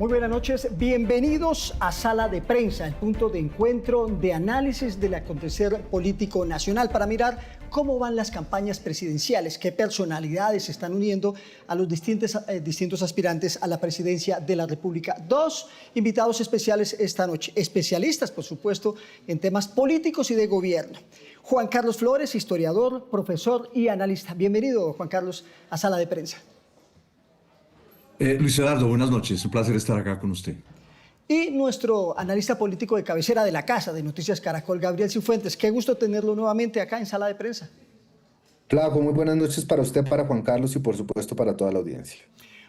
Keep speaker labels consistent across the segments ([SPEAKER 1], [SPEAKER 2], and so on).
[SPEAKER 1] Muy buenas noches, bienvenidos a Sala de Prensa, el punto de encuentro de análisis del acontecer político nacional para mirar cómo van las campañas presidenciales, qué personalidades se están uniendo a los distintos aspirantes a la presidencia de la República. Dos invitados especiales esta noche, especialistas por supuesto en temas políticos y de gobierno. Juan Carlos Flores, historiador, profesor y analista. Bienvenido, Juan Carlos, a Sala de Prensa.
[SPEAKER 2] Luis Eduardo, buenas noches. Un placer estar acá con usted.
[SPEAKER 1] Y nuestro analista político de cabecera de la casa de Noticias Caracol, Gabriel Cifuentes. Qué gusto tenerlo nuevamente acá en Sala de Prensa.
[SPEAKER 3] Claro, muy buenas noches para usted, para Juan Carlos y por supuesto para toda la audiencia.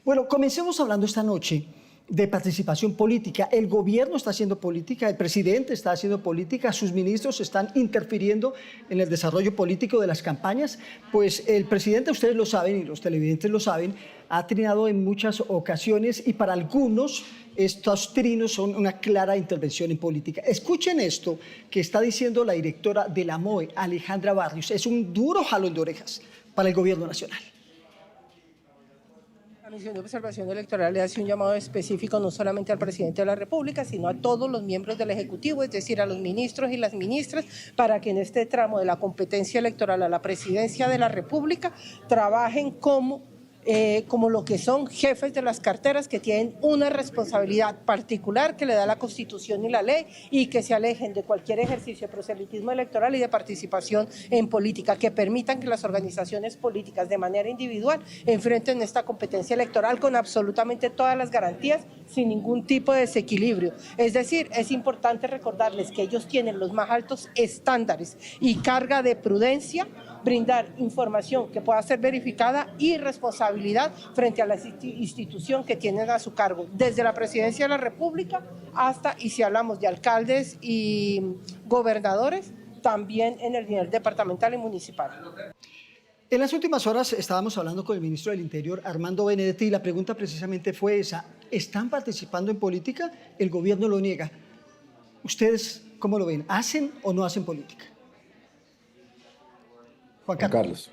[SPEAKER 1] Bueno, comencemos hablando esta noche de participación política. El gobierno está haciendo política, el presidente está haciendo política, sus ministros están interfiriendo en el desarrollo político de las campañas. Pues el presidente, ustedes lo saben y los televidentes lo saben, ha trinado en muchas ocasiones y para algunos estos trinos son una clara intervención en política. Escuchen esto que está diciendo la directora de la MOE, Alejandra Barrios. Es un duro jalón de orejas para el gobierno nacional.
[SPEAKER 4] La Misión de Observación Electoral le hace un llamado específico no solamente al presidente de la República, sino a todos los miembros del Ejecutivo, es decir, a los ministros y las ministras, para que en este tramo de la competencia electoral a la presidencia de la República trabajen como lo que son jefes de las carteras que tienen una responsabilidad particular que le da la Constitución y la ley y que se alejen de cualquier ejercicio de proselitismo electoral y de participación en política, que permitan que las organizaciones políticas de manera individual enfrenten esta competencia electoral con absolutamente todas las garantías, sin ningún tipo de desequilibrio. Es decir, es importante recordarles que ellos tienen los más altos estándares y carga de prudencia, brindar información que pueda ser verificada y responsabilidad frente a la institución que tienen a su cargo, desde la Presidencia de la República hasta, y si hablamos de alcaldes y gobernadores, también en el nivel departamental y municipal.
[SPEAKER 1] En las últimas horas estábamos hablando con el ministro del Interior, Armando Benedetti, y la pregunta precisamente fue esa: ¿están participando en política? El gobierno lo niega. ¿Ustedes cómo lo ven? ¿Hacen o no hacen política? Juan Carlos.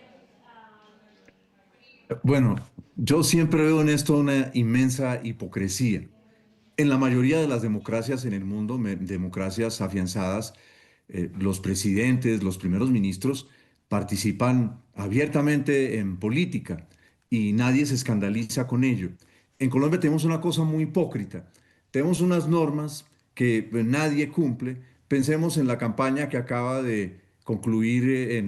[SPEAKER 2] Bueno, yo siempre veo en esto una inmensa hipocresía. En la mayoría de las democracias en el mundo, democracias afianzadas, los presidentes, los primeros ministros participan abiertamente en política y nadie se escandaliza con ello. En Colombia tenemos una cosa muy hipócrita. Tenemos unas normas que nadie cumple. Pensemos en la campaña que acaba de concluir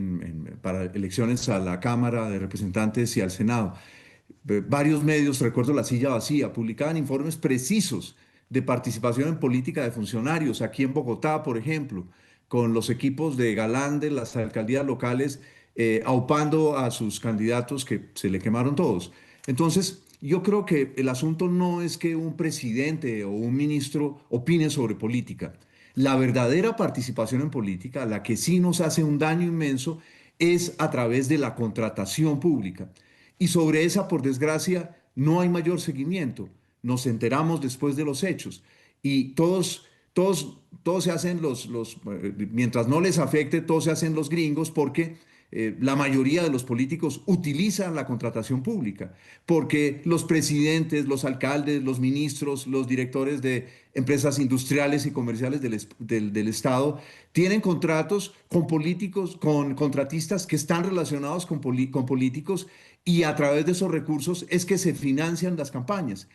[SPEAKER 2] para elecciones a la Cámara de Representantes y al Senado. Varios medios, recuerdo La Silla Vacía, publicaban informes precisos de participación en política de funcionarios, aquí en Bogotá, por ejemplo, con los equipos de galán de las alcaldías locales, aupando a sus candidatos que se le quemaron todos. Entonces, yo creo que el asunto no es que un presidente o un ministro opine sobre política. La verdadera participación en política, la que sí nos hace un daño inmenso, es a través de la contratación pública. Y sobre esa, por desgracia, no hay mayor seguimiento. Nos enteramos después de los hechos. Y todos se hacen mientras no les afecte, todos se hacen los gringos porque la mayoría de los políticos utilizan la contratación pública, porque los presidentes, los alcaldes, los ministros, los directores de empresas industriales y comerciales del Estado tienen contratos con políticos, con contratistas que están relacionados con políticos, y a través de esos recursos es que se financian las campañas.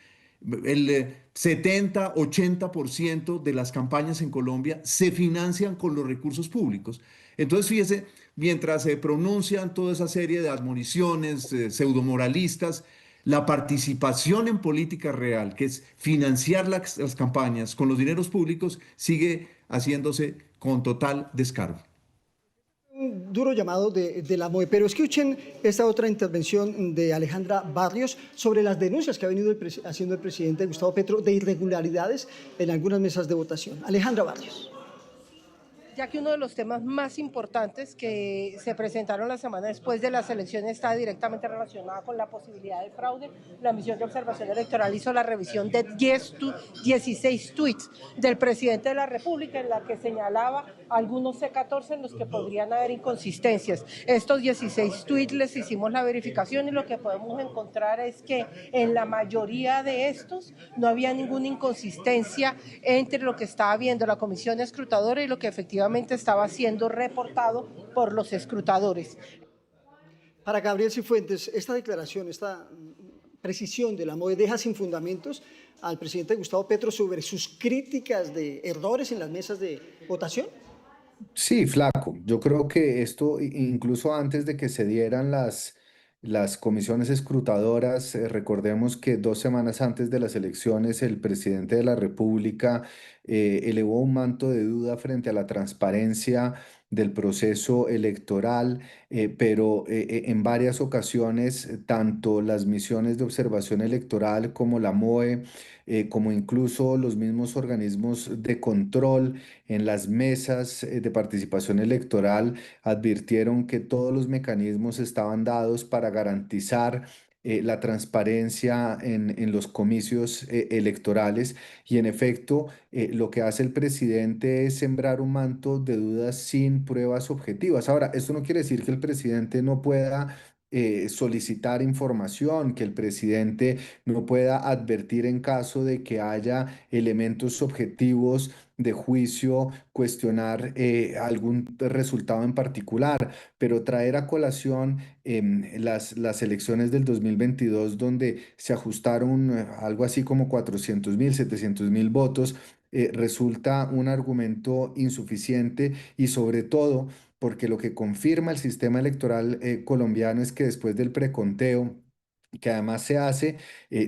[SPEAKER 2] El 70-80% de las campañas en Colombia se financian con los recursos públicos. Entonces, fíjese, mientras se pronuncian toda esa serie de admoniciones pseudomoralistas, la participación en política real, que es financiar las campañas con los dineros públicos, sigue haciéndose con total descaro.
[SPEAKER 1] Un duro llamado de la MOE, pero escuchen esta otra intervención de Alejandra Barrios sobre las denuncias que ha venido haciendo el presidente Gustavo Petro de irregularidades en algunas mesas de votación. Alejandra Barrios.
[SPEAKER 4] ya que uno de los temas más importantes que se presentaron la semana después de las elecciones está directamente relacionado con la posibilidad de fraude. La misión de observación electoral hizo la revisión de 16 tweets del presidente de la República en la que señalaba algunos C14 en los que podrían haber inconsistencias. Estos 16 tweets les hicimos la verificación y lo que podemos encontrar es que en la mayoría de estos no había ninguna inconsistencia entre lo que estaba viendo la comisión escrutadora y lo que efectivamente estaba siendo reportado por los escrutadores.
[SPEAKER 1] Para Gabriel Cifuentes, esta declaración, esta precisión de la MOE deja sin fundamentos al presidente Gustavo Petro sobre sus críticas de errores en las mesas de votación.
[SPEAKER 3] Sí, flaco. Yo creo que esto, incluso antes de que se dieran las comisiones escrutadoras, recordemos que 2 semanas antes de las elecciones, el presidente de la República elevó un manto de duda frente a la transparencia del proceso electoral, pero en varias ocasiones, tanto las misiones de observación electoral como la MOE, como incluso los mismos organismos de control, en las mesas de participación electoral advirtieron que todos los mecanismos estaban dados para garantizar la transparencia en los comicios electorales y en efecto lo que hace el presidente es sembrar un manto de dudas sin pruebas objetivas. Ahora, esto no quiere decir que el presidente no pueda solicitar información, que el presidente no pueda advertir en caso de que haya elementos objetivos de juicio, cuestionar algún resultado en particular, pero traer a colación las elecciones del 2022, donde se ajustaron algo así como 400.000, 700.000 votos, resulta un argumento insuficiente y sobre todo porque lo que confirma el sistema electoral colombiano es que después del preconteo, que además se hace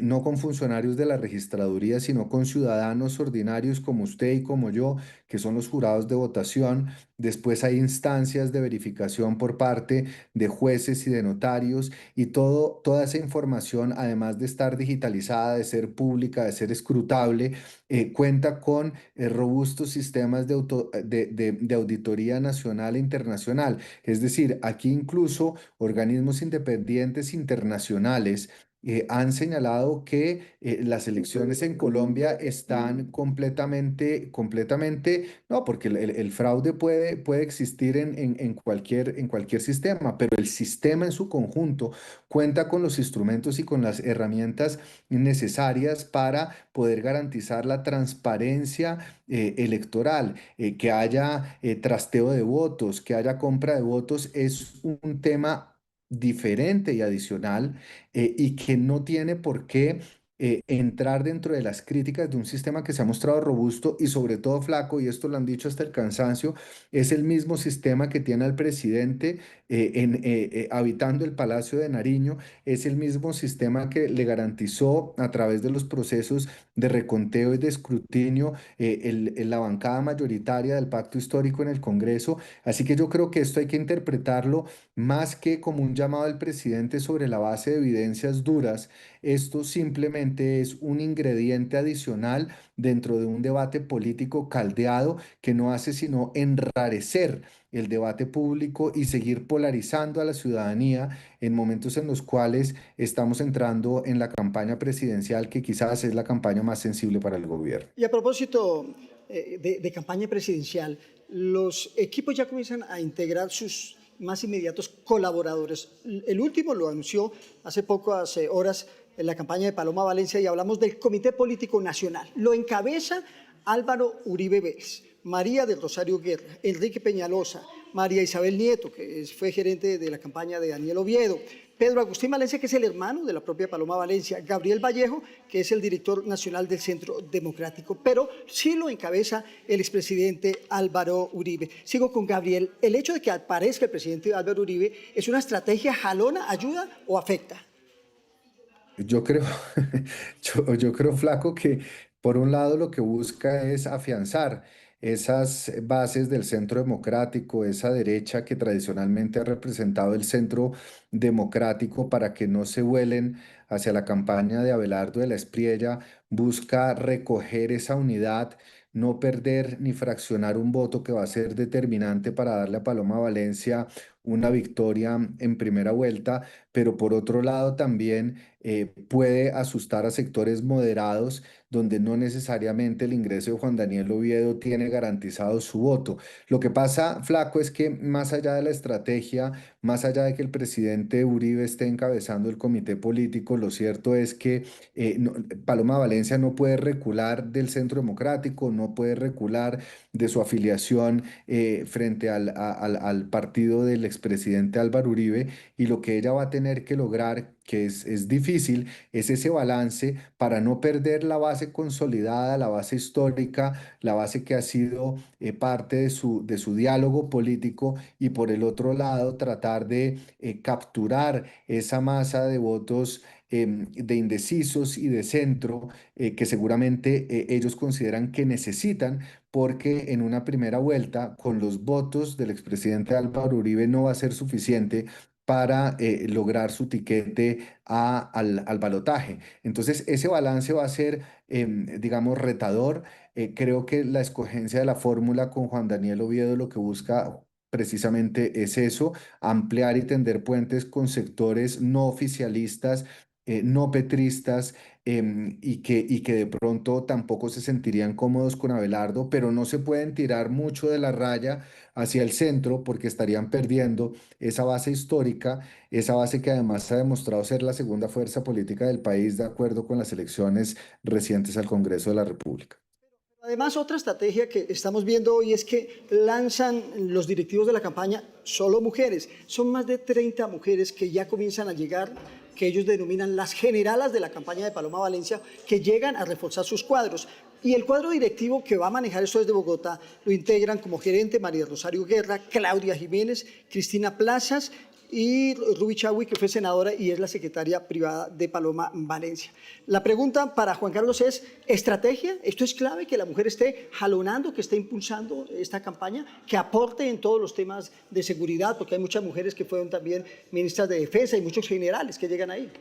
[SPEAKER 3] no con funcionarios de la registraduría, sino con ciudadanos ordinarios como usted y como yo, que son los jurados de votación. Después hay instancias de verificación por parte de jueces y de notarios y toda esa información, además de estar digitalizada, de ser pública, de ser escrutable, cuenta con robustos sistemas de auditoría nacional e internacional. Es decir, aquí incluso organismos independientes internacionales han señalado que las elecciones en Colombia están completamente, no, porque el fraude puede existir en cualquier sistema, pero el sistema en su conjunto cuenta con los instrumentos y con las herramientas necesarias para poder garantizar la transparencia electoral, que haya trasteo de votos, que haya compra de votos, es un tema diferente y adicional y que no tiene por qué entrar dentro de las críticas de un sistema que se ha mostrado robusto y sobre todo flaco, y esto lo han dicho hasta el cansancio, es el mismo sistema que tiene al presidente habitando el Palacio de Nariño, es el mismo sistema que le garantizó a través de los procesos de reconteo y de escrutinio la bancada mayoritaria del pacto histórico en el Congreso. Así que yo creo que esto hay que interpretarlo más que como un llamado al presidente sobre la base de evidencias duras. Esto simplemente es un ingrediente adicional dentro de un debate político caldeado que no hace sino enrarecer el debate público y seguir polarizando a la ciudadanía en momentos en los cuales estamos entrando en la campaña presidencial, que quizás es la campaña más sensible para el gobierno.
[SPEAKER 1] Y a propósito de campaña presidencial, los equipos ya comienzan a integrar sus más inmediatos colaboradores. El último lo anunció hace pocas horas en la campaña de Paloma Valencia y hablamos del Comité Político Nacional. Lo encabeza Álvaro Uribe Vélez, María del Rosario Guerra, Enrique Peñalosa, María Isabel Nieto, que fue gerente de la campaña de Daniel Oviedo, Pedro Agustín Valencia, que es el hermano de la propia Paloma Valencia, Gabriel Vallejo, que es el director nacional del Centro Democrático, pero sí lo encabeza el expresidente Álvaro Uribe. Sigo con Gabriel. ¿El hecho de que aparezca el presidente Álvaro Uribe es una estrategia jalona, ayuda o afecta?
[SPEAKER 3] Yo creo, yo creo, Flaco, que por un lado lo que busca es afianzar esas bases del centro democrático, esa derecha que tradicionalmente ha representado el centro democrático para que no se vuelen hacia la campaña de Abelardo de la Espriella, busca recoger esa unidad, no perder ni fraccionar un voto que va a ser determinante para darle a Paloma Valencia una victoria en primera vuelta, pero por otro lado también puede asustar a sectores moderados donde no necesariamente el ingreso de Juan Daniel Oviedo tiene garantizado su voto. Lo que pasa, Flaco, es que más allá de la estrategia, más allá de que el presidente Uribe esté encabezando el comité político, lo cierto es que Paloma Valencia no puede recular del Centro Democrático, no puede recular de su afiliación frente al partido del expresidente Álvaro Uribe, y lo que ella va a tener que lograr, que es difícil, es ese balance para no perder la base consolidada, la base histórica, la base que ha sido parte de su diálogo político, y por el otro lado tratar de capturar esa masa de votos de indecisos y de centro que seguramente ellos consideran que necesitan, porque en una primera vuelta con los votos del expresidente Álvaro Uribe no va a ser suficiente para lograr su tiquete al balotaje. Entonces, ese balance va a ser, digamos, retador. Creo que la escogencia de la fórmula con Juan Daniel Oviedo lo que busca precisamente es eso, ampliar y tender puentes con sectores no oficialistas, no petristas, y que de pronto tampoco se sentirían cómodos con Abelardo, pero no se pueden tirar mucho de la raya hacia el centro porque estarían perdiendo esa base histórica, esa base que además ha demostrado ser la segunda fuerza política del país de acuerdo con las elecciones recientes al Congreso de la República.
[SPEAKER 1] Además, otra estrategia que estamos viendo hoy es que lanzan los directivos de la campaña solo mujeres. Son más de 30 mujeres que ya comienzan a llegar, que ellos denominan las generalas de la campaña de Paloma Valencia, que llegan a reforzar sus cuadros. Y el cuadro directivo que va a manejar esto desde Bogotá lo integran como gerente María Rosario Guerra, Claudia Jiménez, Cristina Plazas y Ruby Chagui, que fue senadora y es la secretaria privada de Paloma Valencia. La pregunta para Juan Carlos es, ¿estrategia? ¿Esto es clave, que la mujer esté jalonando, que esté impulsando esta campaña, que aporte en todos los temas de seguridad? Porque hay muchas mujeres que fueron también ministras de defensa y muchos generales que llegan ahí.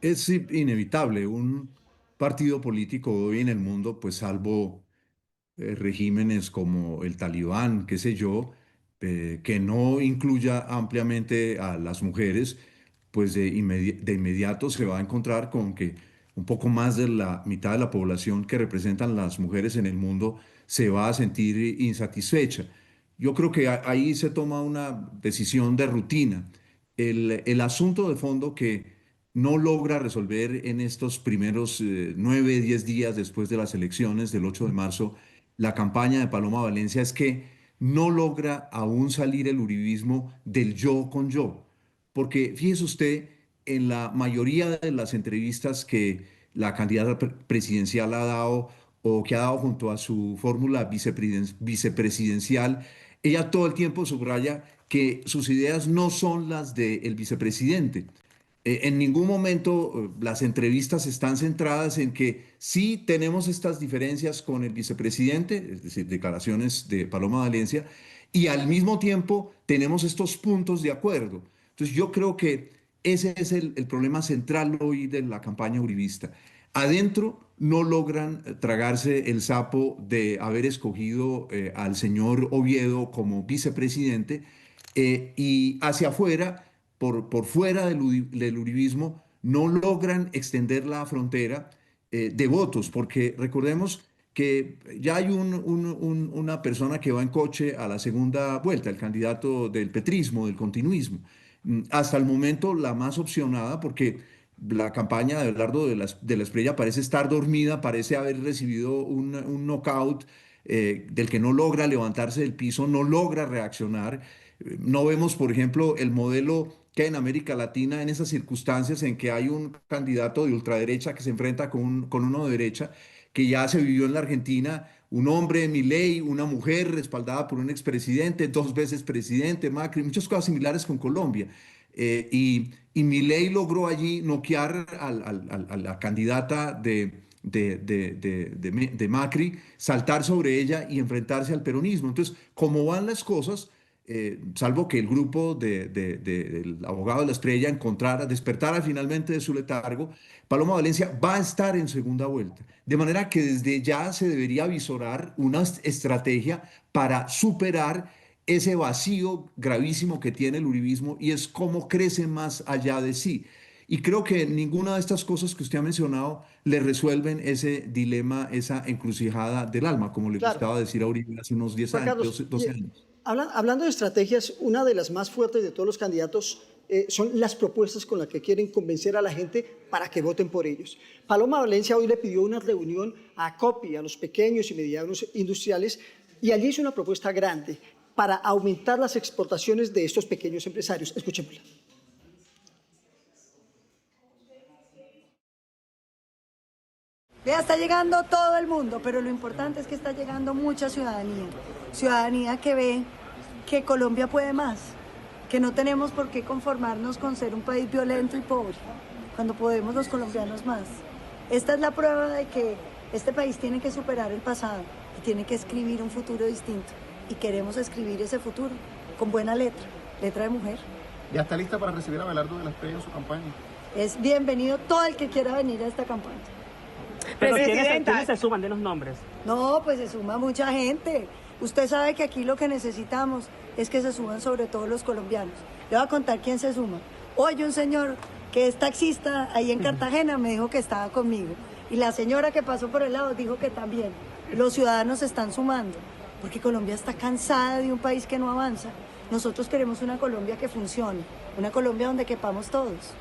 [SPEAKER 2] Es inevitable. Un partido político hoy en el mundo, pues salvo regímenes como el Talibán, qué sé yo, que no incluya ampliamente a las mujeres, pues de inmediato se va a encontrar con que un poco más de la mitad de la población que representan las mujeres en el mundo se va a sentir insatisfecha. Yo creo que ahí se toma una decisión de rutina. El asunto de fondo que no logra resolver en estos primeros 9, 10 días después de las elecciones del 8 de marzo la campaña de Paloma Valencia es que no logra aún salir el uribismo del yo con yo. Porque fíjese usted, en la mayoría de las entrevistas que la candidata presidencial ha dado o que ha dado junto a su fórmula vicepresidencial, ella todo el tiempo subraya que sus ideas no son las del vicepresidente. En ningún momento las entrevistas están centradas en que sí tenemos estas diferencias con el vicepresidente, es decir, declaraciones de Paloma Valencia, y al mismo tiempo tenemos estos puntos de acuerdo. Entonces yo creo que ese es el problema central hoy de la campaña uribista. Adentro no logran tragarse el sapo de haber escogido al señor Oviedo como vicepresidente, y hacia afuera por fuera del uribismo, no logran extender la frontera de votos, porque recordemos que ya hay una persona que va en coche a la segunda vuelta, el candidato del petrismo, del continuismo. Hasta el momento la más opcionada, porque la campaña de Abelardo de la Espriella parece estar dormida, parece haber recibido un knockout del que no logra levantarse del piso, no logra reaccionar. No vemos, por ejemplo, el modelo que hay en América Latina en esas circunstancias en que hay un candidato de ultraderecha que se enfrenta con uno de derecha, que ya se vivió en la Argentina, un hombre, Milei, una mujer respaldada por un expresidente, 2 veces presidente, Macri, muchas cosas similares con Colombia. Y Milei logró allí noquear a la candidata de Macri, saltar sobre ella y enfrentarse al peronismo. Entonces, como van las cosas, salvo que el grupo del abogado de la Estrella despertara finalmente de su letargo, Paloma Valencia va a estar en segunda vuelta. De manera que desde ya se debería visorar una estrategia para superar ese vacío gravísimo que tiene el uribismo y es cómo crece más allá de sí. Y creo que ninguna de estas cosas que usted ha mencionado le resuelven ese dilema, esa encrucijada del alma, como le
[SPEAKER 1] Claro.
[SPEAKER 2] gustaba decir a Uribe hace unos 10
[SPEAKER 1] Juan
[SPEAKER 2] años,
[SPEAKER 1] Carlos,
[SPEAKER 2] 12 años.
[SPEAKER 1] hablando de estrategias, una de las más fuertes de todos los candidatos son las propuestas con las que quieren convencer a la gente para que voten por ellos. Paloma Valencia hoy le pidió una reunión a COPI, a los pequeños y medianos industriales, y allí hizo una propuesta grande para aumentar las exportaciones de estos pequeños empresarios. Escuchémosla.
[SPEAKER 5] Vea, está llegando todo el mundo, pero lo importante es que está llegando mucha ciudadanía. Ciudadanía que ve que Colombia puede más, que no tenemos por qué conformarnos con ser un país violento y pobre, cuando podemos los colombianos más. Esta es la prueba de que este país tiene que superar el pasado y tiene que escribir un futuro distinto. Y queremos escribir ese futuro con buena letra, letra de mujer.
[SPEAKER 6] ¿Ya está lista para recibir a Abelardo de la Estrella en su campaña?
[SPEAKER 5] Es bienvenido todo el que quiera venir a esta campaña.
[SPEAKER 7] Pero ¿quiénes se suman de los nombres?
[SPEAKER 5] No, pues se suma mucha gente. Usted sabe que aquí lo que necesitamos es que se suban sobre todo los colombianos. Le voy a contar quién se suma. Hoy un señor que es taxista ahí en Cartagena me dijo que estaba conmigo. Y la señora que pasó por el lado dijo que también. Los ciudadanos se están sumando, porque Colombia está cansada de un país que no avanza. Nosotros queremos una Colombia que funcione, una Colombia donde quepamos todos.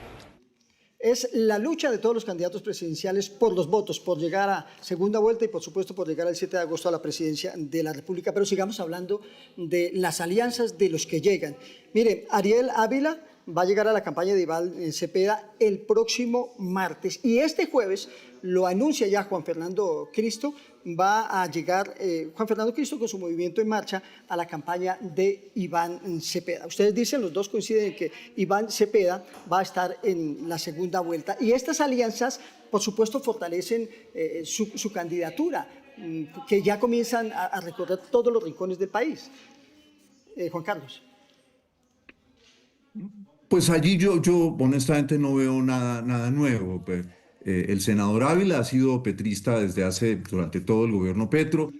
[SPEAKER 1] Es la lucha de todos los candidatos presidenciales por los votos, por llegar a segunda vuelta y, por supuesto, por llegar el 7 de agosto a la presidencia de la República. Pero sigamos hablando de las alianzas de los que llegan. Mire, Ariel Ávila va a llegar a la campaña de Iván Cepeda el próximo martes. Y este jueves, lo anuncia ya Juan Fernando Cristo, va a llegar Juan Fernando Cristo con su movimiento en marcha a la campaña de Iván Cepeda. Ustedes dicen, los dos coinciden en que Iván Cepeda va a estar en la segunda vuelta. Y estas alianzas, por supuesto, fortalecen su candidatura, que ya comienzan a recorrer todos los rincones del país. Juan Carlos.
[SPEAKER 2] Pues allí yo honestamente no veo nada nuevo. El senador Ávila ha sido petrista durante todo el gobierno Petro.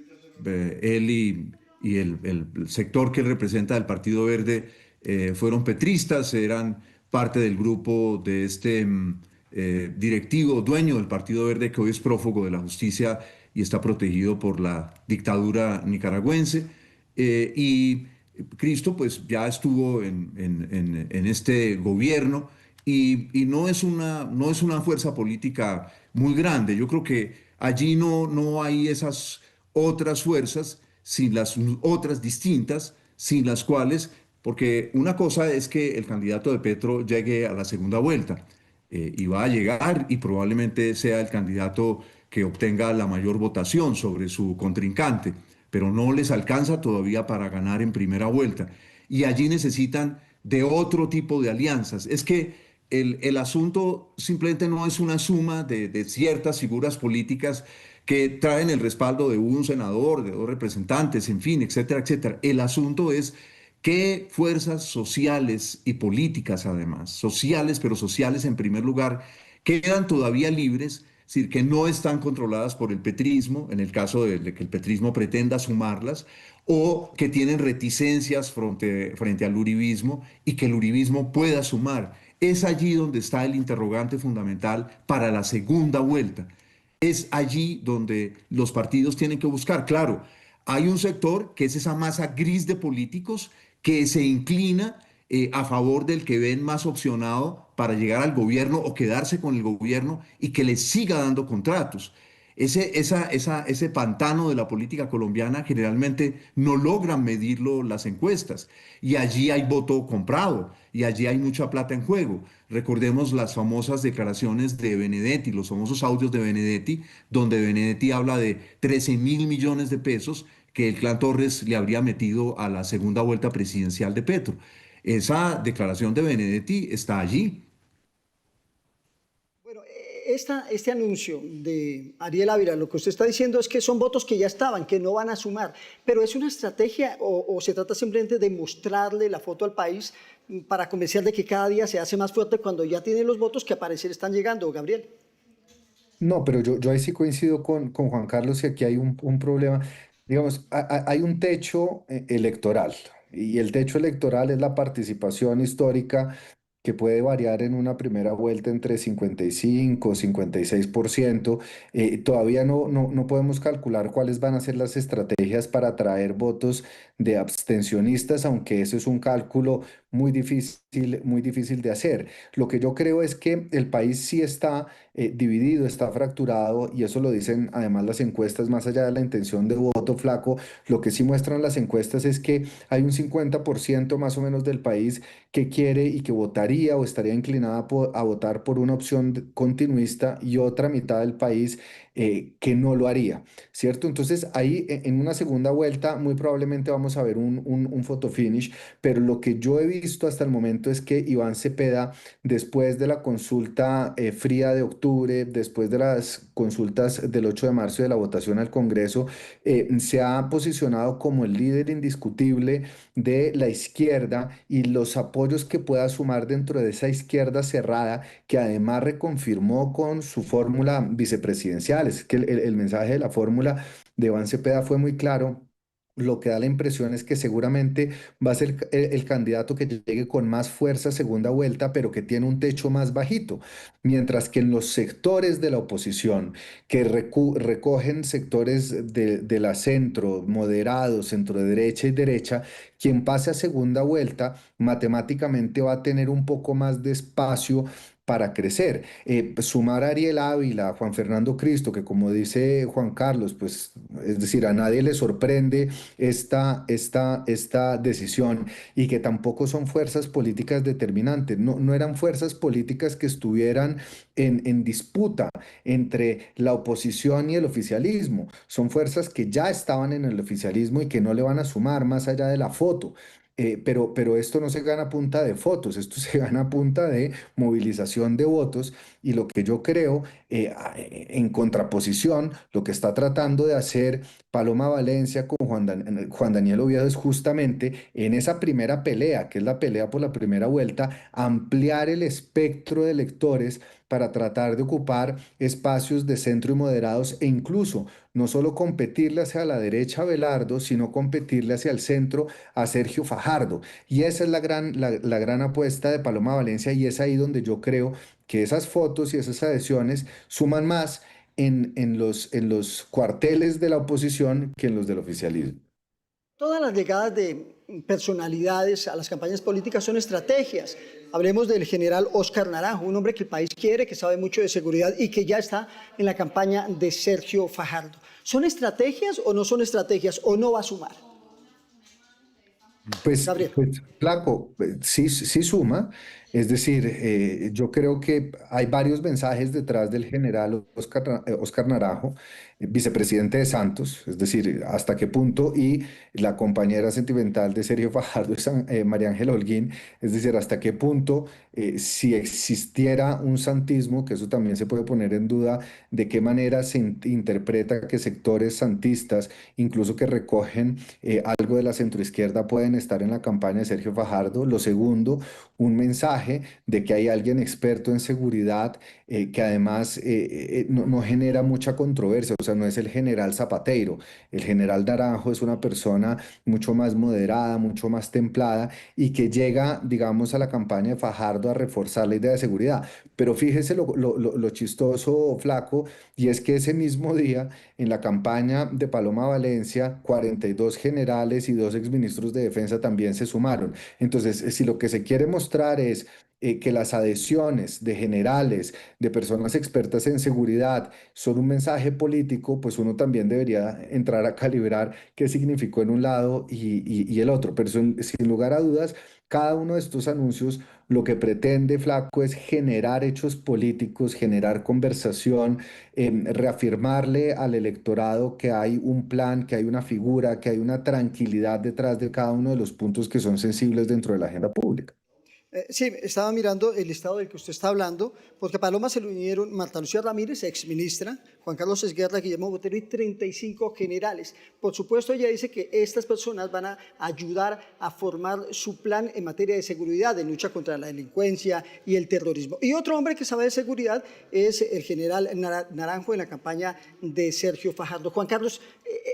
[SPEAKER 2] Él y el sector que él representa del Partido Verde fueron petristas, eran parte del grupo de este directivo, dueño del Partido Verde, que hoy es prófugo de la justicia y está protegido por la dictadura nicaragüense. Y Cristo pues ya estuvo en este gobierno y no es una fuerza política muy grande. Yo creo que allí no hay esas otras fuerzas, sin las otras distintas, sin las cuales, porque una cosa es que el candidato de Petro llegue a la segunda vuelta y va a llegar y probablemente sea el candidato que obtenga la mayor votación sobre su contrincante, pero no les alcanza todavía para ganar en primera vuelta. Y allí necesitan de otro tipo de alianzas. Es que el asunto simplemente no es una suma de ciertas figuras políticas que traen el respaldo de un senador, de dos representantes, en fin, etcétera, etcétera. El asunto es qué fuerzas sociales y políticas, además, sociales, pero sociales en primer lugar, quedan todavía libres, es decir, que no están controladas por el petrismo, en el caso de que el petrismo pretenda sumarlas, o que tienen reticencias frente al uribismo y que el uribismo pueda sumar. Es allí donde está el interrogante fundamental para la segunda vuelta. Es allí donde los partidos tienen que buscar. Claro, hay un sector que es esa masa gris de políticos que se inclina a favor del que ven más opcionado para llegar al gobierno o quedarse con el gobierno y que les siga dando contratos. Ese pantano de la política colombiana generalmente no logran medirlo las encuestas y allí hay voto comprado y allí hay mucha plata en juego. Recordemos las famosas declaraciones de Benedetti, los famosos audios de Benedetti, donde Benedetti habla de 13.000 millones de pesos que el clan Torres le habría metido a la segunda vuelta presidencial de Petro. Esa declaración de Benedetti está allí.
[SPEAKER 1] Bueno, este anuncio de Ariel Ávila, lo que usted está diciendo es que son votos que ya estaban, que no van a sumar, pero ¿es una estrategia o se trata simplemente de mostrarle la foto al país para convencer de que cada día se hace más fuerte cuando ya tienen los votos que a parecer están llegando, Gabriel?
[SPEAKER 3] No, pero yo ahí sí coincido con Juan Carlos y aquí hay un problema. Digamos, hay un techo electoral y el techo electoral es la participación histórica que puede variar en una primera vuelta entre 55 56%. Todavía no podemos calcular cuáles van a ser las estrategias para atraer votos de abstencionistas, aunque ese es un cálculo muy difícil de hacer. Lo que yo creo es que el país sí está dividido, está fracturado, y eso lo dicen además las encuestas, más allá de la intención de voto flaco, lo que sí muestran las encuestas es que hay un 50% más o menos del país que quiere y que votaría o estaría inclinada a votar por una opción continuista, y otra mitad del país que no lo haría, ¿cierto? Entonces ahí en una segunda vuelta muy probablemente vamos a ver un photo finish, pero lo que yo he visto hasta el momento es que Iván Cepeda, después de la consulta fría de octubre, después de las consultas del 8 de marzo y de la votación al Congreso, se ha posicionado como el líder indiscutible de la izquierda, y los apoyos que pueda sumar dentro de esa izquierda cerrada, que además reconfirmó con su fórmula vicepresidencial. Es que el mensaje de la fórmula de Iván Cepeda fue muy claro. Lo que da la impresión es que seguramente va a ser el candidato que llegue con más fuerza a segunda vuelta, pero que tiene un techo más bajito. Mientras que en los sectores de la oposición, que recogen sectores de la centro, moderado, centro derecha y derecha, quien pase a segunda vuelta matemáticamente va a tener un poco más de espacio para crecer. Sumar a Ariel Ávila, a Juan Fernando Cristo, que como dice Juan Carlos, pues es decir, a nadie le sorprende esta decisión, y que tampoco son fuerzas políticas determinantes, no eran fuerzas políticas que estuvieran en disputa entre la oposición y el oficialismo, son fuerzas que ya estaban en el oficialismo y que no le van a sumar más allá de la foto. Pero esto no se gana a punta de fotos, esto se gana a punta de movilización de votos, y lo que yo creo, en contraposición, lo que está tratando de hacer Paloma Valencia con Juan Daniel Oviedo es justamente en esa primera pelea, que es la pelea por la primera vuelta, ampliar el espectro de electores para tratar de ocupar espacios de centro y moderados, e incluso no solo competirle hacia la derecha a Belardo, sino competirle hacia el centro a Sergio Fajardo. Y esa es la gran apuesta de Paloma Valencia, y es ahí donde yo creo que esas fotos y esas adhesiones suman más en los cuarteles de la oposición que en los del oficialismo.
[SPEAKER 1] Todas las llegadas de personalidades a las campañas políticas son estrategias. Hablemos del general Óscar Naranjo, un hombre que el país quiere, que sabe mucho de seguridad y que ya está en la campaña de Sergio Fajardo. ¿Son estrategias o no son estrategias o no va a sumar? Gabriel.
[SPEAKER 3] Pues Flaco, sí suma. Es decir, yo creo que hay varios mensajes detrás del general Óscar Naranjo, vicepresidente de Santos, es decir, hasta qué punto, y la compañera sentimental de Sergio Fajardo es María Ángela Holguín, es decir, hasta qué punto, si existiera un santismo, que eso también se puede poner en duda, de qué manera se interpreta que sectores santistas, incluso que recogen algo de la centroizquierda, pueden estar en la campaña de Sergio Fajardo. Lo segundo, un mensaje de que hay alguien experto en seguridad, que además no genera mucha controversia, o sea, no es el general Zapateiro. El general Naranjo es una persona mucho más moderada, mucho más templada, y que llega, digamos, a la campaña de Fajardo a reforzar la idea de seguridad. Pero fíjese lo chistoso, Flaco, y es que ese mismo día, en la campaña de Paloma Valencia, 42 generales y 2 exministros de defensa también se sumaron. Entonces, si lo que se quiere mostrar es que las adhesiones de generales, de personas expertas en seguridad, son un mensaje político, pues uno también debería entrar a calibrar qué significó en un lado y el otro. Pero sin lugar a dudas, cada uno de estos anuncios lo que pretende, Flaco, es generar hechos políticos, generar conversación, reafirmarle al electorado que hay un plan, que hay una figura, que hay una tranquilidad detrás de cada uno de los puntos que son sensibles dentro de la agenda pública.
[SPEAKER 1] Sí, estaba mirando el listado del que usted está hablando, porque a Paloma se le unieron Marta Lucía Ramírez, exministra, Juan Carlos Esguerra, Guillermo Botero y 35 generales. Por supuesto, ella dice que estas personas van a ayudar a formar su plan en materia de seguridad, de lucha contra la delincuencia y el terrorismo. Y otro hombre que sabe de seguridad es el general Naranjo en la campaña de Sergio Fajardo. Juan Carlos,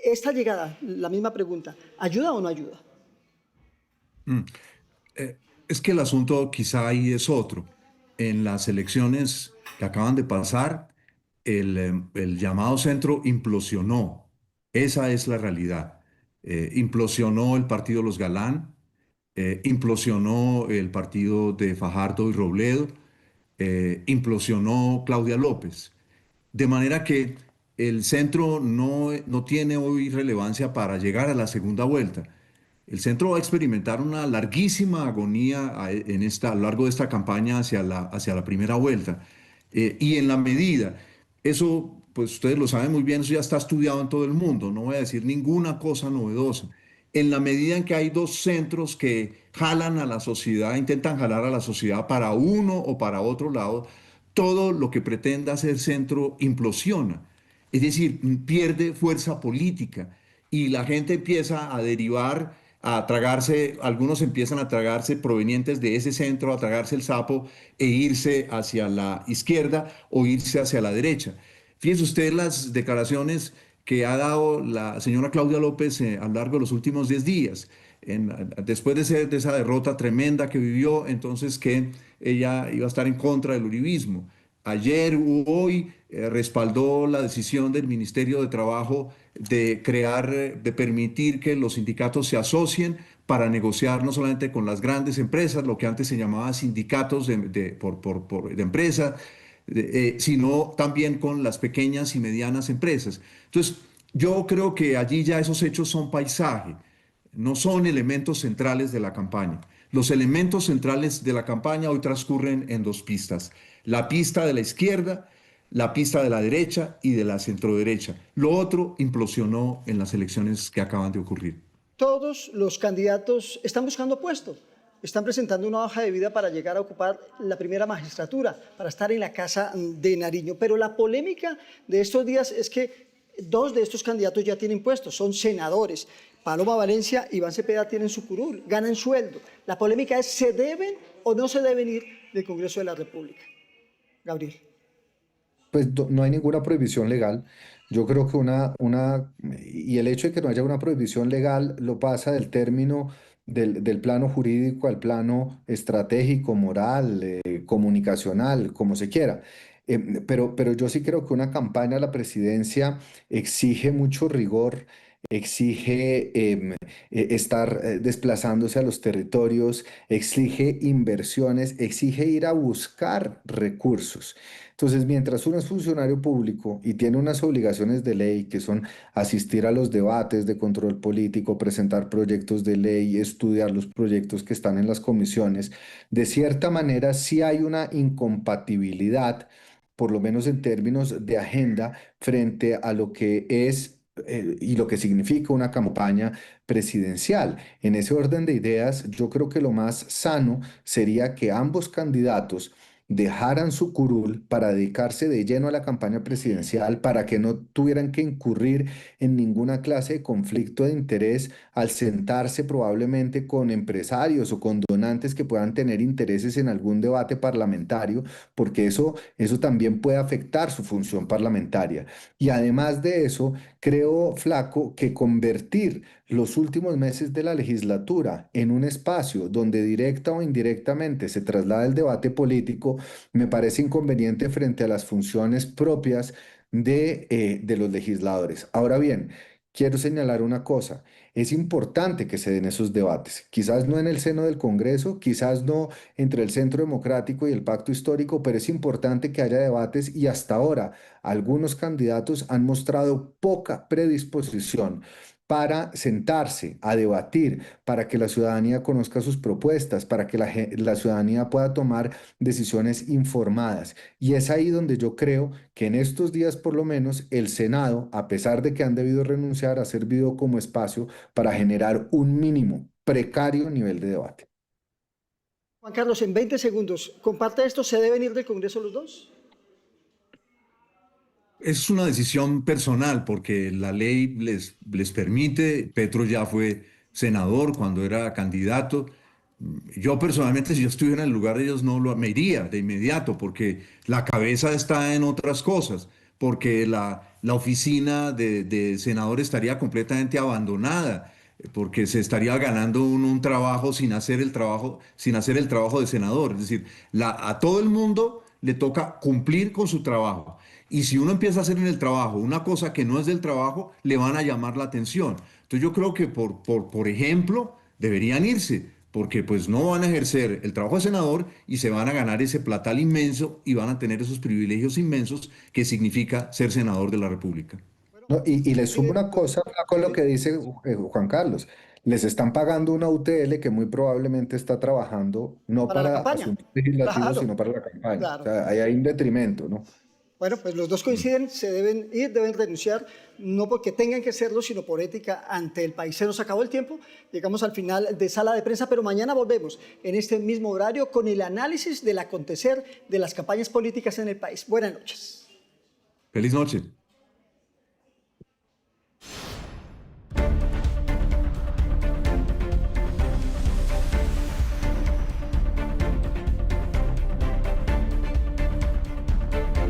[SPEAKER 1] esta llegada, la misma pregunta, ¿ayuda o no ayuda?
[SPEAKER 2] Es que el asunto quizá ahí es otro. En las elecciones que acaban de pasar, el llamado centro implosionó. Esa es la realidad. Implosionó el partido Los Galán, implosionó el partido de Fajardo y Robledo, implosionó Claudia López. De manera que el centro no tiene hoy relevancia para llegar a la segunda vuelta. El centro va a experimentar una larguísima agonía a lo largo de esta campaña hacia la primera vuelta. Y en la medida, eso, pues ustedes lo saben muy bien, eso ya está estudiado en todo el mundo, no voy a decir ninguna cosa novedosa. En la medida en que hay dos centros que jalan a la sociedad, intentan jalar a la sociedad para uno o para otro lado, todo lo que pretenda ser centro implosiona. Es decir, pierde fuerza política y la gente empieza a derivar, a tragarse, algunos empiezan a tragarse provenientes de ese centro, a tragarse el sapo e irse hacia la izquierda o irse hacia la derecha. Fíjense usted las declaraciones que ha dado la señora Claudia López a lo largo de los últimos 10 días. Después de esa derrota tremenda que vivió, entonces que ella iba a estar en contra del uribismo. Ayer u hoy respaldó la decisión del Ministerio de Trabajo de de permitir que los sindicatos se asocien para negociar no solamente con las grandes empresas, lo que antes se llamaba sindicatos de empresas, sino también con las pequeñas y medianas empresas. Entonces, yo creo que allí ya esos hechos son paisaje, no son elementos centrales de la campaña. Los elementos centrales de la campaña hoy transcurren en dos pistas: la pista de la izquierda, la pista de la derecha y de la centroderecha. Lo otro implosionó en las elecciones que acaban de ocurrir.
[SPEAKER 1] Todos los candidatos están buscando puesto, están presentando una hoja de vida para llegar a ocupar la primera magistratura, para estar en la Casa de Nariño. Pero la polémica de estos días es que dos de estos candidatos ya tienen puestos, son senadores. Paloma Valencia y Iván Cepeda tienen su curul, ganan sueldo. La polémica es, ¿se deben o no se deben ir del Congreso de la República? Gabriel.
[SPEAKER 3] Pues no hay ninguna prohibición legal. Yo creo que y el hecho de que no haya una prohibición legal lo pasa del término del plano jurídico al plano estratégico, moral, comunicacional, como se quiera. Pero yo sí creo que una campaña a la presidencia exige mucho rigor, exige estar desplazándose a los territorios, exige inversiones, exige ir a buscar recursos. Entonces, mientras uno es funcionario público y tiene unas obligaciones de ley que son asistir a los debates de control político, presentar proyectos de ley, estudiar los proyectos que están en las comisiones, de cierta manera sí hay una incompatibilidad, por lo menos en términos de agenda, frente a lo que es y lo que significa una campaña presidencial. En ese orden de ideas, yo creo que lo más sano sería que ambos candidatos dejaran su curul para dedicarse de lleno a la campaña presidencial, para que no tuvieran que incurrir en ninguna clase de conflicto de interés al sentarse probablemente con empresarios o con donantes que puedan tener intereses en algún debate parlamentario, porque eso también puede afectar su función parlamentaria. Y además de eso, creo, Flaco, que convertir los últimos meses de la legislatura en un espacio donde directa o indirectamente se traslada el debate político me parece inconveniente frente a las funciones propias de los legisladores. Ahora bien, quiero señalar una cosa. Es importante que se den esos debates, quizás no en el seno del Congreso, quizás no entre el Centro Democrático y el Pacto Histórico, pero es importante que haya debates y hasta ahora algunos candidatos han mostrado poca predisposición para sentarse a debatir, para que la ciudadanía conozca sus propuestas, para que la ciudadanía pueda tomar decisiones informadas. Y es ahí donde yo creo que en estos días, por lo menos, el Senado, a pesar de que han debido renunciar, ha servido como espacio para generar un mínimo precario nivel de debate.
[SPEAKER 1] Juan Carlos, en 20 segundos, ¿comparte esto? ¿Se deben ir del Congreso los dos?
[SPEAKER 2] Es una decisión personal porque la ley les permite. Petro ya fue senador cuando era candidato. Yo personalmente, si yo estuviera en el lugar de ellos, me iría de inmediato porque la cabeza está en otras cosas, porque la oficina de senador estaría completamente abandonada, porque se estaría ganando un trabajo sin hacer el trabajo, sin hacer el trabajo de senador. Es decir, a todo el mundo le toca cumplir con su trabajo. Y si uno empieza a hacer en el trabajo una cosa que no es del trabajo, le van a llamar la atención. Entonces yo creo que por ejemplo, deberían irse, porque pues no van a ejercer el trabajo de senador y se van a ganar ese platal inmenso y van a tener esos privilegios inmensos que significa ser senador de la República.
[SPEAKER 3] No, y le sumo una cosa, Flaco, lo que dice Juan Carlos. Les están pagando una UTL que muy probablemente está trabajando no
[SPEAKER 1] Para la
[SPEAKER 3] para
[SPEAKER 1] campaña.
[SPEAKER 3] asuntos legislativos,
[SPEAKER 1] Claro,
[SPEAKER 3] sino para la campaña.
[SPEAKER 1] claro.
[SPEAKER 3] O sea, ahí hay un detrimento, ¿no?
[SPEAKER 1] Bueno, pues los dos coinciden, se deben ir, deben renunciar, no porque tengan que hacerlo, sino por ética ante el país. Se nos acabó el tiempo, llegamos al final de Sala de Prensa, pero mañana volvemos en este mismo horario con el análisis del acontecer de las campañas políticas en el país. Buenas noches.
[SPEAKER 2] Feliz noche.